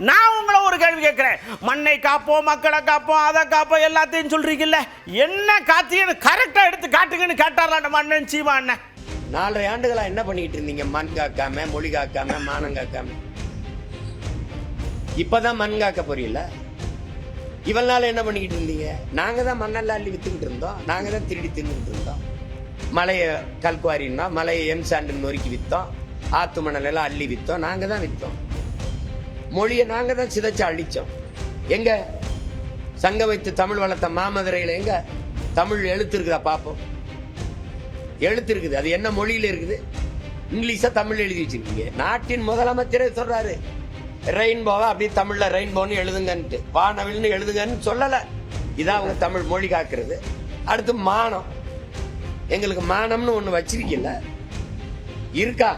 நான் உங்களை ஒரு கேள்வி கேட்கிறேன். மண்ணை காப்போம், மக்களை காப்போம், அதை காப்போம், எல்லாத்தையும் சொல்றீங்கல்ல, என்ன காத்தீங்கன்னு கரெக்டா எடுத்து காட்டுங்கன்னு கேட்டாரா நம்ம அண்ணன் சீமா அண்ணன். 4.5 ஆண்டுகளா என்ன பண்ணிட்டு இருந்தீங்க? மண் காக்காம, மொழி காக்காம, மானம் காக்காம. இப்பதான் மண் காக்க போறீல்ல. இவ்வளவு நாள் என்ன பண்ணிக்கிட்டு இருந்தீங்க? நாங்க தான் மண்ணெல்லாம் அள்ளி வித்துக்கிட்டு இருந்தோம், நாங்க தான் திருடி தின்னுட்டு இருந்தோம். மலையை கல்குவாரின்னா மலையை எம்சாண்டு நொறுக்கி வித்தோம், ஆத்து மணல் எல்லாம் அள்ளி வித்தோம், நாங்க தான் வித்தோம். மொழியை நாங்க தான் சிதைச்சு அழிச்சோம். எங்க சங்க வைத்து தமிழ் வளர்த்த மாமதுரையில எங்க தமிழ் எழுத்து இருக்குதா பாப்போம்? எழுத்து இருக்குது. அது என்ன மொழியில இருக்குது? இங்கிலீஷா தமிழ் எழுதி வச்சிருக்கீங்க. நாட்டின் முதலமைச்சரே சொல்றாரு ரெயின்போவா அப்படி தமிழ்ல ரெயின்போன்னு எழுதுங்கன்ட்டு, வானவில்னு எழுதுங்கன்னு சொல்லல. இதான் அவங்க தமிழ் மொழி காக்குறது. அடுத்து மானம். எங்களுக்கு மானம்னு ஒண்ணு வச்சிருக்கீல்ல, இருக்கா?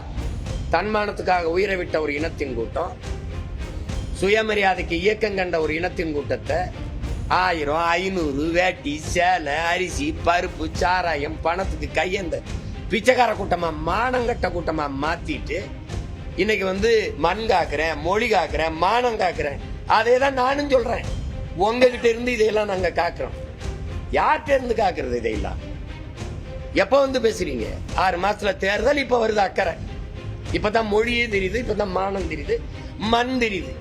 தன்மானத்துக்காக உயிரை விட்ட ஒரு இனத்தின் கூட்டம், சுயமரியாதைக்கு இயக்கம் கண்ட ஒரு இனத்தின் கூட்டத்தை 1000, 500 வேட்டி, சேலை, அரிசி, பருப்பு, சாராயம், பணத்துக்கு கையெந்த பிச்சைக்கார கூட்டமா, மானங்கட்ட கூட்டமா மாத்திட்டு இன்னைக்கு மண் காக்குறேன், மொழி காக்குறேன், மானம் காக்குறேன். அதே தான் நானும் சொல்றேன். உங்ககிட்ட இருந்து இதையெல்லாம் நாங்க காக்குறோம். யார்கிட்ட இருந்து காக்குறது இதையெல்லாம்? எப்ப பேசுறீங்க? 6 மாசத்துல தேர்தல், இப்ப வருது அக்கறை. இப்பதான் மொழியே தெரியுது, இப்பதான் மானம் தெரியுது, மண் தெரியுது.